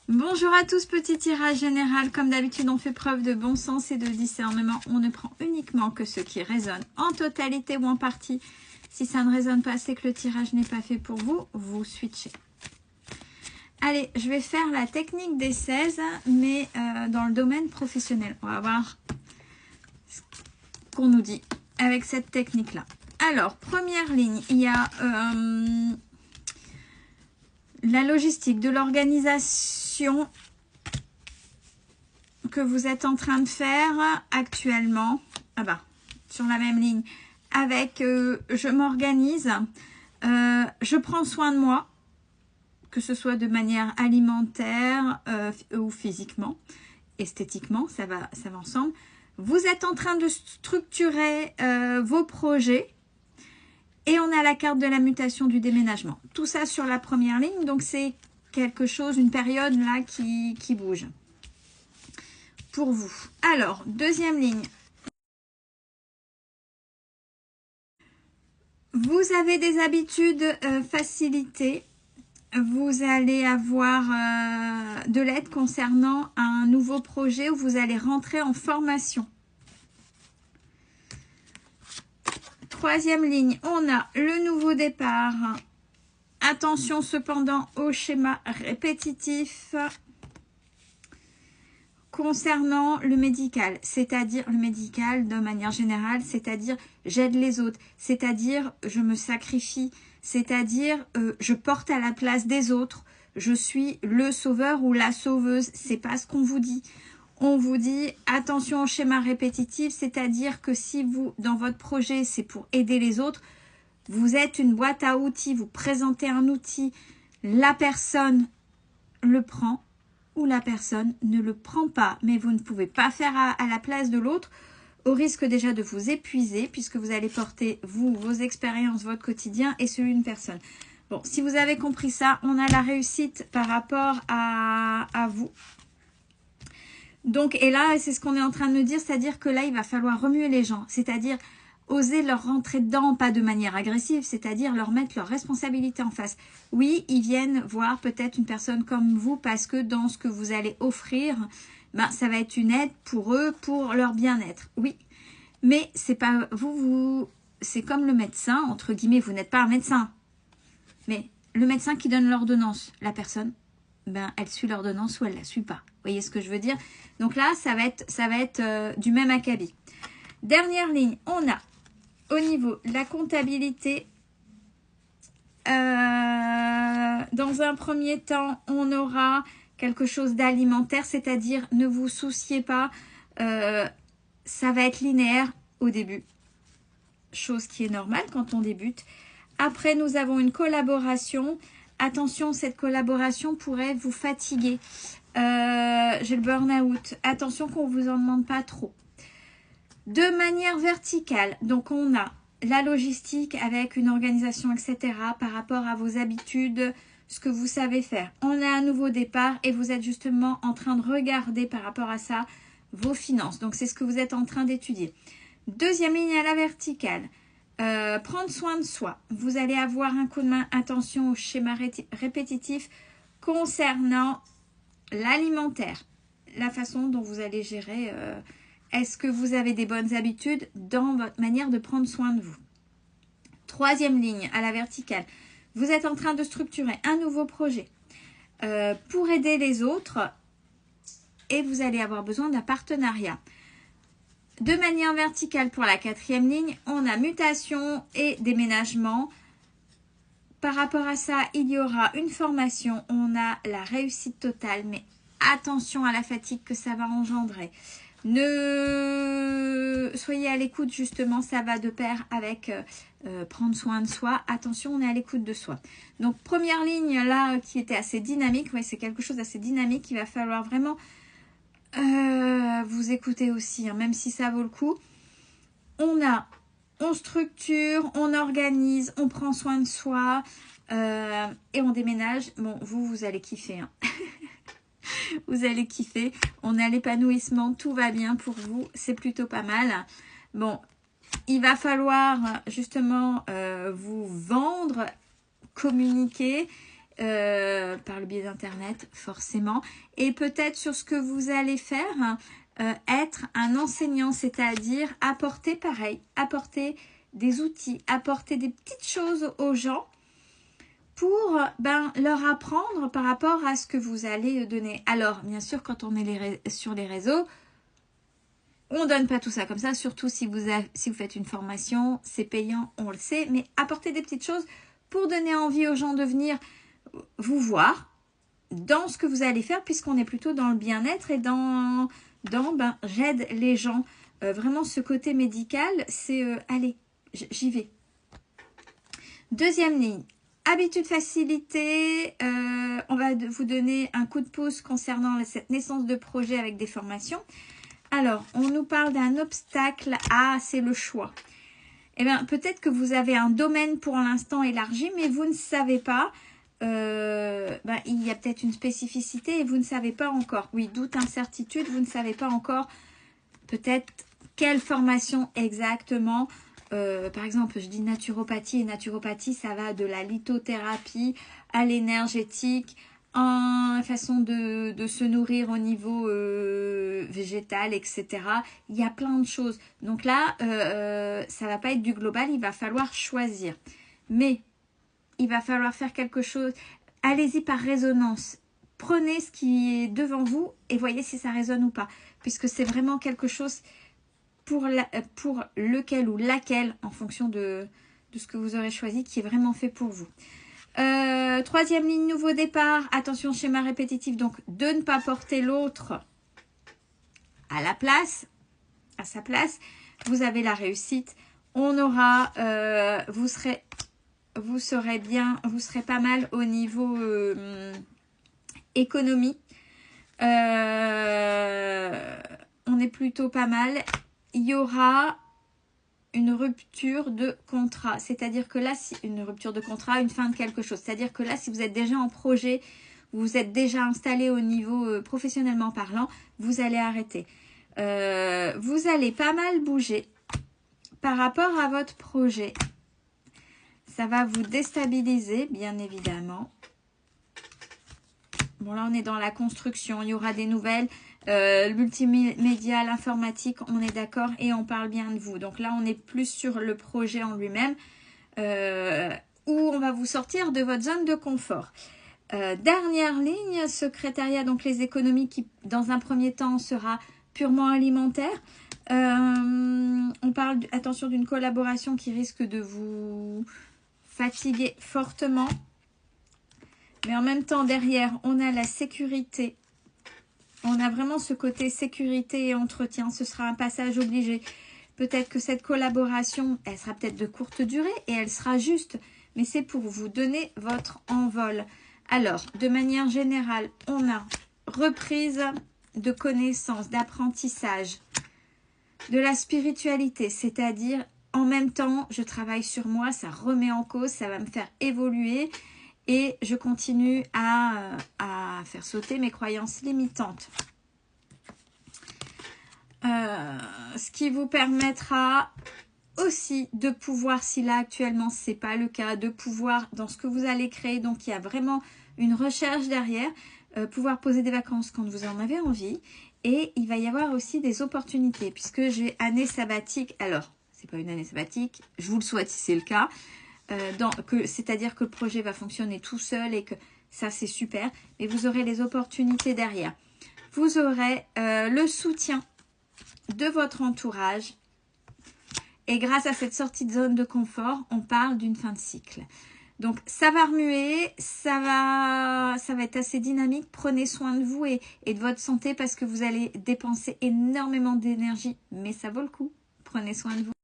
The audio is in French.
Bonjour à tous, petit tirage général. Comme d'habitude, on fait preuve de bon sens et de discernement. On ne prend uniquement que ce qui résonne en totalité ou en partie. Si ça ne résonne pas, c'est que le tirage n'est pas fait pour vous. Vous switchez. Allez, je vais faire la technique des 16, mais dans le domaine professionnel. On va voir ce qu'on nous dit avec cette technique-là. Alors, première ligne, il y a la logistique de l'organisation que vous êtes en train de faire actuellement. Ah bah, sur la même ligne. Avec je m'organise, je prends soin de moi, que ce soit de manière alimentaire ou physiquement, esthétiquement, ça va ensemble. Vous êtes en train de structurer vos projets. Et on a la carte de la mutation du déménagement. Tout ça sur la première ligne. Donc, c'est quelque chose, une période là qui bouge. Pour vous. Alors, deuxième ligne. Vous avez des habitudes facilitées. Vous allez avoir de l'aide concernant un nouveau projet où vous allez rentrer en formation. Troisième ligne, on a le nouveau départ. Attention cependant au schéma répétitif concernant le médical, c'est-à-dire le médical de manière générale, c'est-à-dire j'aide les autres, c'est-à-dire je me sacrifie, c'est-à-dire je porte à la place des autres, je suis le sauveur ou la sauveuse, c'est pas ce qu'on vous dit. On vous dit attention au schéma répétitif, c'est-à-dire que si vous, dans votre projet, c'est pour aider les autres, vous êtes une boîte à outils, vous présentez un outil, la personne le prend ou la personne ne le prend pas, mais vous ne pouvez pas faire à la place de l'autre, au risque déjà de vous épuiser, puisque vous allez porter, vous, vos expériences, votre quotidien et celui d'une personne. Bon, si vous avez compris ça, on a la réussite par rapport à vous. Donc, et là, c'est ce qu'on est en train de me dire, c'est-à-dire que là, il va falloir remuer les gens, c'est-à-dire oser leur rentrer dedans, pas de manière agressive, c'est-à-dire leur mettre leurs responsabilités en face. Oui, ils viennent voir peut-être une personne comme vous parce que dans ce que vous allez offrir, ben, ça va être une aide pour eux, pour leur bien-être. Oui, mais c'est pas vous, c'est comme le médecin, entre guillemets, vous n'êtes pas un médecin, mais le médecin qui donne l'ordonnance, la personne, ben, elle suit l'ordonnance ou elle la suit pas. Vous voyez ce que je veux dire? Donc là, ça va être du même acabit. Dernière ligne, on a au niveau de la comptabilité, dans un premier temps, on aura quelque chose d'alimentaire, c'est-à-dire ne vous souciez pas, ça va être linéaire au début, chose qui est normale quand on débute. Après, nous avons une collaboration. Attention, cette collaboration pourrait vous fatiguer. J'ai le burn-out. Attention qu'on ne vous en demande pas trop. De manière verticale, donc on a la logistique avec une organisation, etc. par rapport à vos habitudes, ce que vous savez faire. On a un nouveau départ et vous êtes justement en train de regarder par rapport à ça vos finances. Donc, c'est ce que vous êtes en train d'étudier. Deuxième ligne à la verticale. Prendre soin de soi. Vous allez avoir un coup de main. Attention au schéma répétitif concernant l'alimentaire. La façon dont vous allez gérer... est-ce que vous avez des bonnes habitudes dans votre manière de prendre soin de vous? Troisième ligne à la verticale. Vous êtes en train de structurer un nouveau projet pour aider les autres et vous allez avoir besoin d'un partenariat. De manière verticale pour la quatrième ligne, on a mutation et déménagement. Par rapport à ça, il y aura une formation. On a la réussite totale, mais attention à la fatigue que ça va engendrer. Ne soyez à l'écoute, justement, ça va de pair avec prendre soin de soi. Attention, on est à l'écoute de soi. Donc, première ligne là qui était assez dynamique, ouais, c'est quelque chose d'assez dynamique. Il va falloir vraiment vous écouter aussi, hein, même si ça vaut le coup. On structure, on organise, on prend soin de soi et on déménage. Bon, vous allez kiffer, hein. Vous allez kiffer, on a l'épanouissement, tout va bien pour vous, c'est plutôt pas mal. Bon, il va falloir justement vous vendre, communiquer par le biais d'internet forcément, et peut-être sur ce que vous allez faire, être un enseignant, c'est-à-dire apporter pareil, apporter des outils, apporter des petites choses aux gens pour leur apprendre par rapport à ce que vous allez donner. Alors bien sûr, quand on est sur les réseaux, on ne donne pas tout ça comme ça, surtout si vous faites une formation, c'est payant, on le sait, mais apportez des petites choses pour donner envie aux gens de venir vous voir dans ce que vous allez faire, puisqu'on est plutôt dans le bien-être et dans j'aide les gens. Vraiment, ce côté médical, c'est allez, j'y vais. Deuxième ligne, habitude facilitée. On va vous donner un coup de pouce concernant cette naissance de projet avec des formations. Alors, on nous parle d'un obstacle. Ah, c'est le choix. Eh bien, peut-être que vous avez un domaine pour l'instant élargi, mais vous ne savez pas. Il y a peut-être une spécificité et vous ne savez pas encore. Oui, doute, incertitude, vous ne savez pas encore peut-être quelle formation exactement. Par exemple, je dis naturopathie, et naturopathie, ça va de la lithothérapie à l'énergétique, en façon de se nourrir au niveau végétal, etc. Il y a plein de choses. Donc là, ça va pas être du global, il va falloir choisir. Mais il va falloir faire quelque chose. Allez-y par résonance. Prenez ce qui est devant vous et voyez si ça résonne ou pas. Puisque c'est vraiment quelque chose pour lequel ou laquelle, en fonction de ce que vous aurez choisi, qui est vraiment fait pour vous. Troisième ligne, nouveau départ. Attention, schéma répétitif. Donc, de ne pas porter l'autre à sa place. Vous avez la réussite. On aura, vous serez pas mal au niveau économie. On est plutôt pas mal. Il y aura une rupture de contrat. C'est-à-dire que là, une rupture de contrat, une fin de quelque chose. C'est-à-dire que là, si vous êtes déjà en projet, vous êtes déjà installé au niveau professionnellement parlant, vous allez arrêter. Vous allez pas mal bouger par rapport à votre projet. Ça va vous déstabiliser, bien évidemment. Bon, là, on est dans la construction. Il y aura des nouvelles. Le multimédia, l'informatique, on est d'accord. Et on parle bien de vous. Donc là, on est plus sur le projet en lui-même. Où on va vous sortir de votre zone de confort. Dernière ligne, secrétariat. Donc les économies qui, dans un premier temps, sera purement alimentaire. On parle, attention, d'une collaboration qui risque de vous fatiguer fortement. Mais en même temps, derrière, on a la sécurité. On a vraiment ce côté sécurité et entretien. Ce sera un passage obligé. Peut-être que cette collaboration, elle sera peut-être de courte durée et elle sera juste. Mais c'est pour vous donner votre envol. Alors, de manière générale, on a reprise de connaissances, d'apprentissage, de la spiritualité. C'est-à-dire, en même temps, je travaille sur moi, ça remet en cause, ça va me faire évoluer. Et je continue à faire sauter mes croyances limitantes. Ce qui vous permettra aussi de pouvoir, si là actuellement ce n'est pas le cas, de pouvoir, dans ce que vous allez créer, donc il y a vraiment une recherche derrière, pouvoir poser des vacances quand vous en avez envie. Et il va y avoir aussi des opportunités, puisque j'ai année sabbatique. Alors, c'est pas une année sabbatique, je vous le souhaite si c'est le cas. C'est-à-dire que le projet va fonctionner tout seul et que ça c'est super, mais vous aurez les opportunités derrière. Vous aurez le soutien de votre entourage et grâce à cette sortie de zone de confort, on parle d'une fin de cycle. Donc ça va remuer, ça va être assez dynamique. Prenez soin de vous et de votre santé parce que vous allez dépenser énormément d'énergie, mais ça vaut le coup. Prenez soin de vous.